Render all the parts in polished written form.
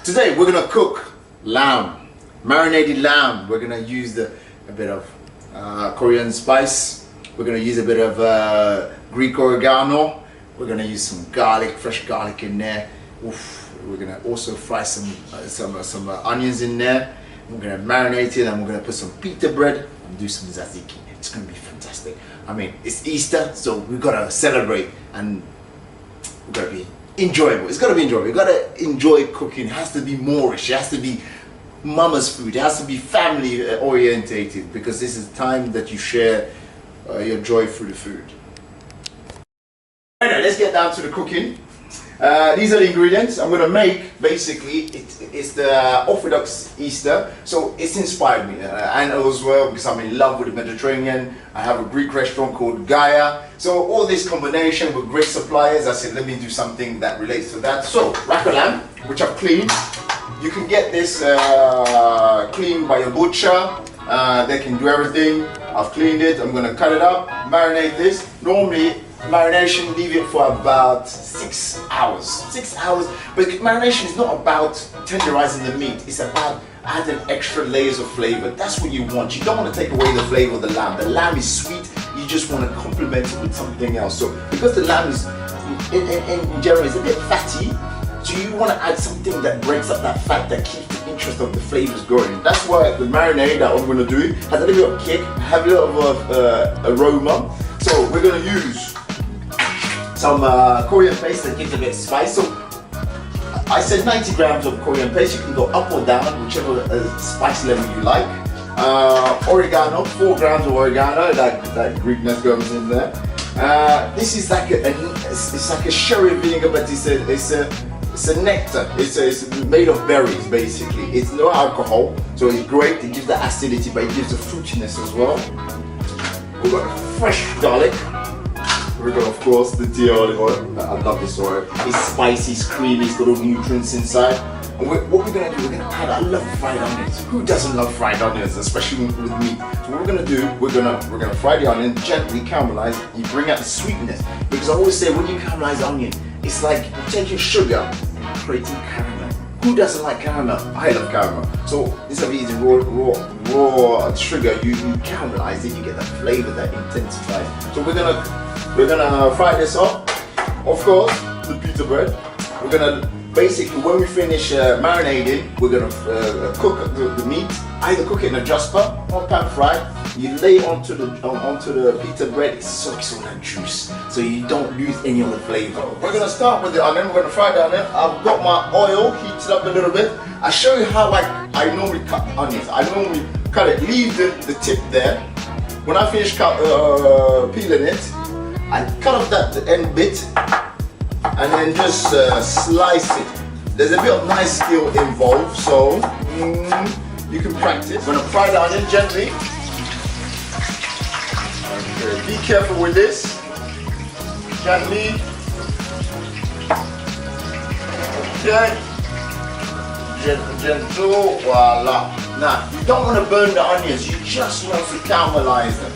Today we're gonna cook lamb, marinated lamb. We're gonna use a bit of Korean spice. We're gonna use a bit of Greek oregano. We're gonna use some garlic, fresh garlic in there. Oof. We're gonna also fry some onions in there. We're gonna marinate it, and we're gonna put some pita bread and do some tzatziki. It's gonna be fantastic. I mean, it's Easter, so we've gotta celebrate and we've gotta be enjoyable. It's gotta be enjoyable. You gotta enjoy cooking. It has to be Moorish. It has to be mama's food. It has to be family orientated, because this is time that you share your joy through the food. Alright, let's get down to the cooking. These are the ingredients I'm gonna make. Basically, it's the Orthodox Easter, so it's inspired me, and as well because I'm in love with the Mediterranean. I have a Greek restaurant called Gaia, so all this combination with great suppliers, I said let me do something that relates to that. So rack of lamb, which I've cleaned. You can get this cleaned by a butcher. They can do everything. I've cleaned it. I'm gonna cut it up, marinate this. Normally marination, leave it for about 6 hours. 6 hours, but marination is not about tenderizing the meat. It's about adding extra layers of flavor. That's what you want. You don't want to take away the flavor of the lamb. The lamb is sweet. You just want to complement it with something else. So because the lamb is in general is a bit fatty, so you want to add something that breaks up that fat, that keeps the interest of the flavors going. That's why the marinade that I'm going to do has a little bit of kick, have a little bit of aroma. So we're going to use some Korean paste that gives a bit of spice. So I said 90 grams of Korean paste. You can go up or down, whichever spice level you like. Oregano, 4 grams of oregano. That Greekness goes in there. This is like it's like a sherry vinegar, but it's a nectar. It's made of berries basically. It's no alcohol, so it's great. It gives the acidity, but it gives the fruitiness as well. We've got fresh garlic. We've got, of course, the tea olive oil. I love this oil. It's spicy, it's creamy, it's got all nutrients inside. And what we're gonna do, we're gonna add. I love fried onions. Who doesn't love fried onions, especially with meat? So what we're gonna do, we're gonna fry the onion, gently caramelize. You bring out the sweetness, because I always say when you caramelize onion, it's like taking sugar and creating caramel. Who doesn't like caramel? I love caramel. So instead of using raw sugar, you caramelize it. You get that flavor that intensifies. So we're gonna fry this up. Of course, the pita bread. We're gonna basically, when we finish marinating, we're gonna cook the meat. Either cook it in a just pot or pan fried. You lay onto the pita bread. It soaks all that juice, so you don't lose any of the flavor. We're gonna start with the onion. We're gonna fry the onion. I've got my oil heated up a little bit. I show you how I normally cut onions. I normally cut it, leave the tip there. When I finish peeling it, I cut off the end bit and then just slice it. There's a bit of nice skill involved, so you can practice. I'm gonna fry the onion gently. Okay, be careful with this. Gently. Okay. Gentle. Voila. Now, you don't want to burn the onions. You just want to caramelize them.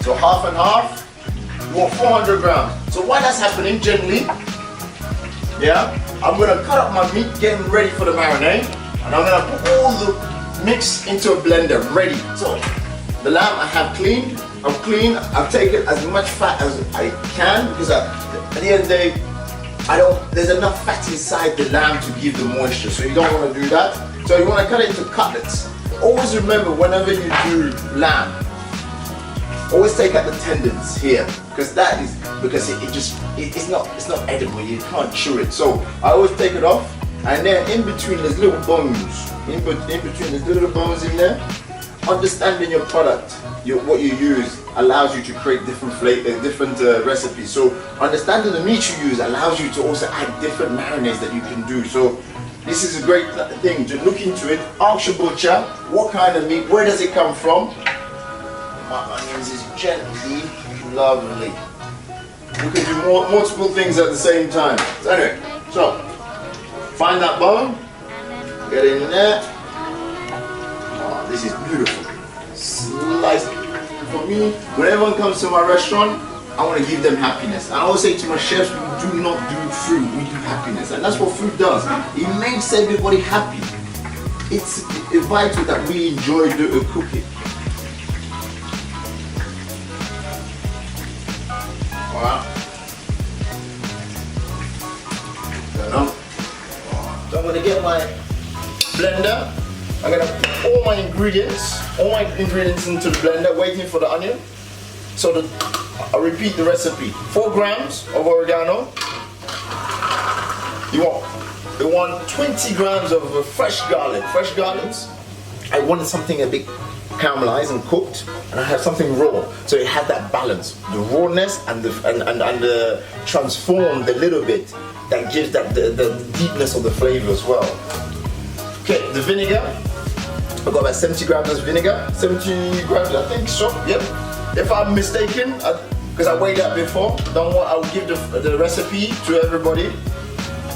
So half and half, you want 400 grams. So while that's happening, gently, yeah, I'm gonna cut up my meat, getting ready for the marinade, and I'm gonna put all the mix into a blender, ready. So the lamb I have cleaned, I've taken as much fat as I can, because at the end of the day, there's enough fat inside the lamb to give the moisture, so you don't want to do that. So you want to cut it into cutlets. Always remember, whenever you do lamb, always take out the tendons here, because it's not edible. You can't chew it. So I always take it off, and then in between there's little bones. In between there's little bones in there. Understanding your product, what you use, allows you to create different recipes. So understanding the meat you use allows you to also add different marinades that you can do. So this is a great thing to look into it. Ask your butcher what kind of meat, where does it come from. My onions is gently lovely. You can do multiple things at the same time. So anyway, so find that bone, get in there. Oh, this is beautiful. Slice it. For me, when everyone comes to my restaurant, I want to give them happiness. And I always say to my chefs, we do not do food, we do happiness. And that's what food does. It makes everybody happy. It's vital that we enjoy cooking. Wow. So I'm going to get my blender. I'm going to put all my ingredients into the blender, waiting for the onion. So I'll repeat the recipe. 4 grams of oregano. You want 20 grams of fresh garlic. Fresh garlics. I wanted something a bit caramelized and cooked, and I have something raw, so it had that balance, the rawness and the transformed a little bit. That gives that the deepness of the flavor as well. Okay, the vinegar. I've got about 70 grams of vinegar. 70 grams, I think so. Yep. If I'm mistaken, because I weighed that before, I'll give the recipe to everybody.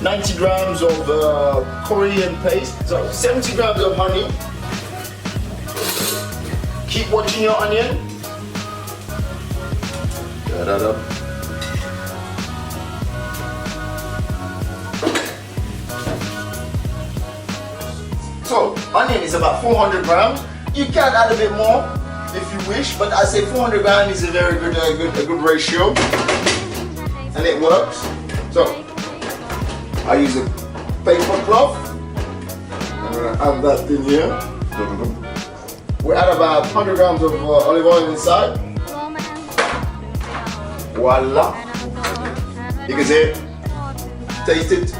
90 grams of Korean paste. So 70 grams of honey. Keep watching your onion. So, onion is about 400 grams. You can add a bit more if you wish, but I say 400 grams is a very good ratio, and it works. So, I use a paper cloth. I'm gonna add that in here. We add about 100 grams of olive oil inside. Voila. You can see it. Taste it.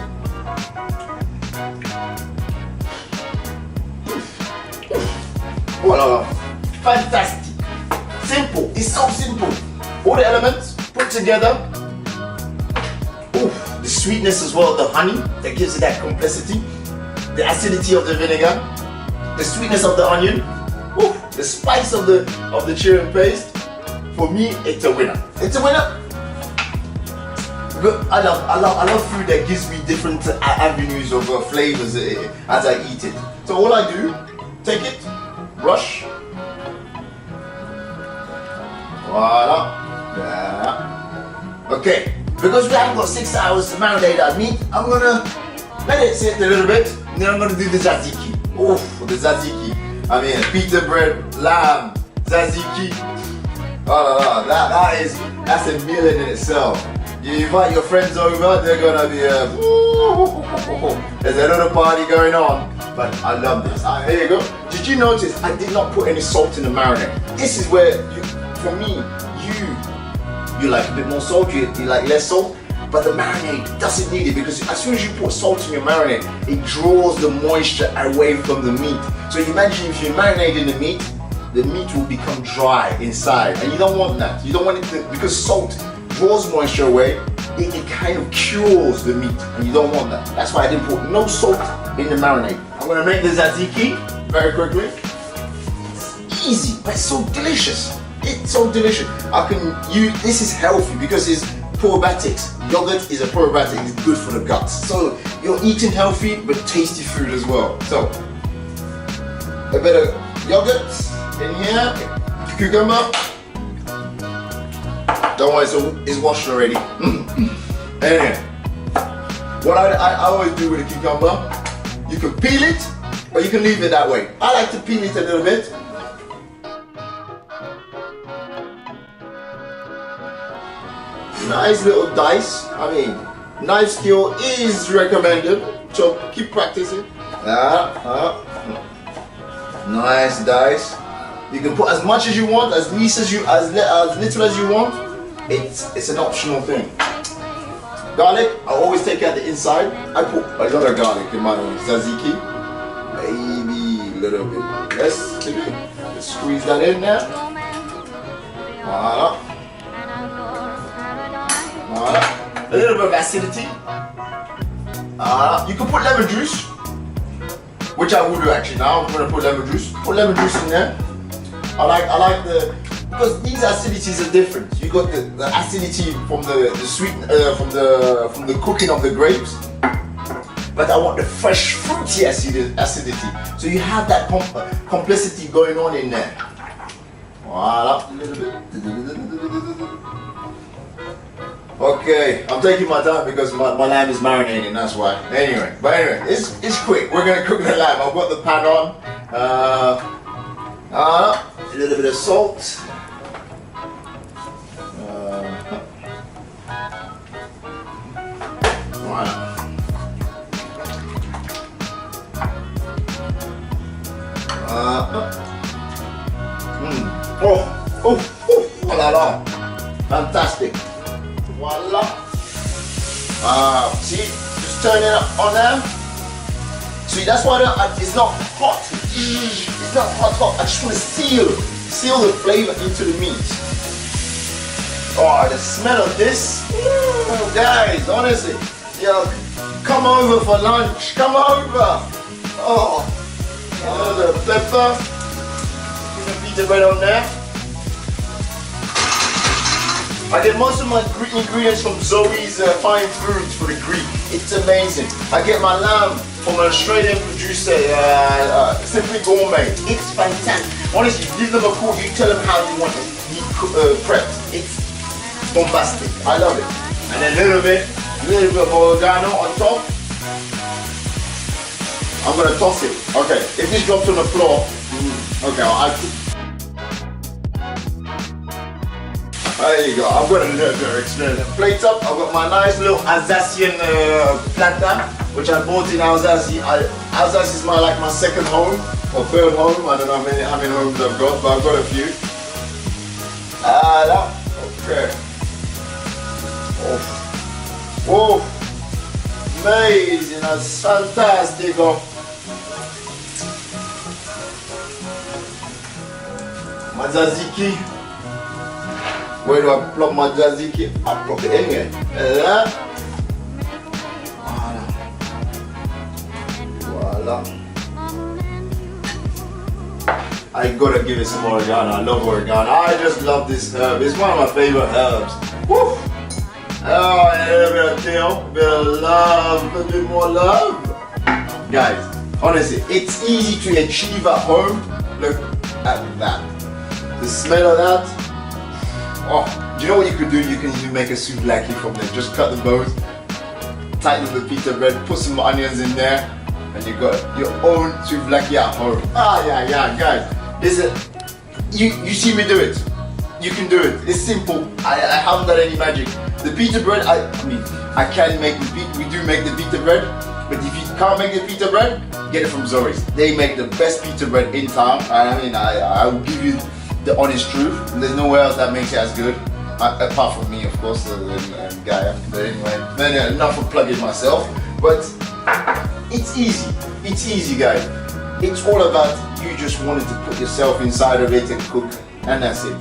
Voila. Fantastic. Simple. It's so simple. All the elements put together. Ooh, the sweetness as well, the honey that gives it that complexity. The acidity of the vinegar. The sweetness of the onion. Ooh, the spice of the chili paste. For me, it's a winner. It's a winner. I love food that gives me different avenues of flavors as I eat it. So all I do, take it, brush. Voila. Yeah. Okay. Because we haven't got 6 hours to marinate our meat, I'm gonna let it sit a little bit. And then I'm gonna do the tzatziki. Oof, the tzatziki. I mean, pita bread, lamb, tzatziki. Oh, that's a meal in itself. You invite your friends over, they're gonna be there's another party going on. But I love this. Here you go. Did you notice I did not put any salt in the marinade? This is where for me, you like a bit more salt, you like less salt. But the marinade doesn't need it, because as soon as you put salt in your marinade, it draws the moisture away from the meat. So imagine if you marinate in the meat will become dry inside, and you don't want that. You don't want it to, because salt draws moisture away, it kind of cures the meat, and you don't want that. That's why I didn't put no salt in the marinade. I'm gonna make the tzatziki very quickly. It's easy, but it's so delicious. It's so delicious. This is healthy because it's probiotics. Yogurt is a probiotic, it's good for the guts. So you're eating healthy but tasty food as well. So a bit of yogurt in here, cucumber. Don't worry, so it's washed already. Anyway, what I always do with a cucumber, you can peel it or you can leave it that way. I like to peel it a little bit. Nice little dice. I mean, knife skill is recommended, so keep practicing. Nice dice. You can put as much as you want, as little as you want. It's an optional thing. Garlic, I always take out the inside. I put a lot of garlic in my tzatziki. Maybe a little bit less. Let's squeeze that in there. Voila. A little bit of acidity. You can put lemon juice, which I will do actually now. I'm going to put lemon juice. Put lemon juice in there. I like because these acidities are different. You got the acidity from the sweet from the cooking of the grapes, but I want the fresh fruity acidity. So you have that complexity going on in there. Voila. Okay, I'm taking my time because my lamb is marinating, that's why. Anyway, it's quick. We're gonna cook the lamb. I've got the pan on. A little bit of salt. Oh la la. Fantastic. Voila. See, just turn it on there. See, that's why it's not hot. It's not hot. I just want to seal the flavor into the meat. Oh, the smell of this. Ooh, guys, honestly, yo, come over for lunch. Come over. Oh, the pepper. Put the pita bread on there. I get most of my ingredients from Zoe's Fine Foods for the Greek. It's amazing. I get my lamb from an Australian producer, Simply Gourmet. It's fantastic. Honestly, give them a call. You tell them how you want it prepped. It's bombastic. I love it. And then a little bit of oregano on top. I'm gonna toss it. Okay, if this drops on the floor, okay, I'll there you go. I've got a little bit of experience. Plate up. I've got my nice little Alsatian plantain, which I bought in Alsace. Alsace is my second home or third home. I don't know how many homes I've got, but I've got a few. Okay. Oh, amazing! That's fantastic. My tzatziki. Where do I plug my tzatziki? I plug it in here. Voila. I gotta give it some oregano. I love oregano. I just love this herb. It's one of my favorite herbs. Woo! Oh, and a little bit of kale, a bit of love, a bit more love. Guys, honestly, it's easy to achieve at home. Look at that. The smell of that. Oh, do you know what you could do? You can even make a souvlaki from there. Just cut the bones, tighten the pita bread, put some onions in there, and you got your own souvlaki at home. Yeah, guys. Listen, you see me do it. You can do it. It's simple. I haven't done any magic. The pita bread, I can make we do make the pita bread, but if you can't make the pita bread, get it from Zoe's. They make the best pita bread in town. I will give you the honest truth. There's nowhere else that makes it as good, apart from me, of course, and Gaia. But anyway, enough of plugging myself. But it's easy. It's easy, guys. It's all about you just wanting to put yourself inside of it and cook, and that's it.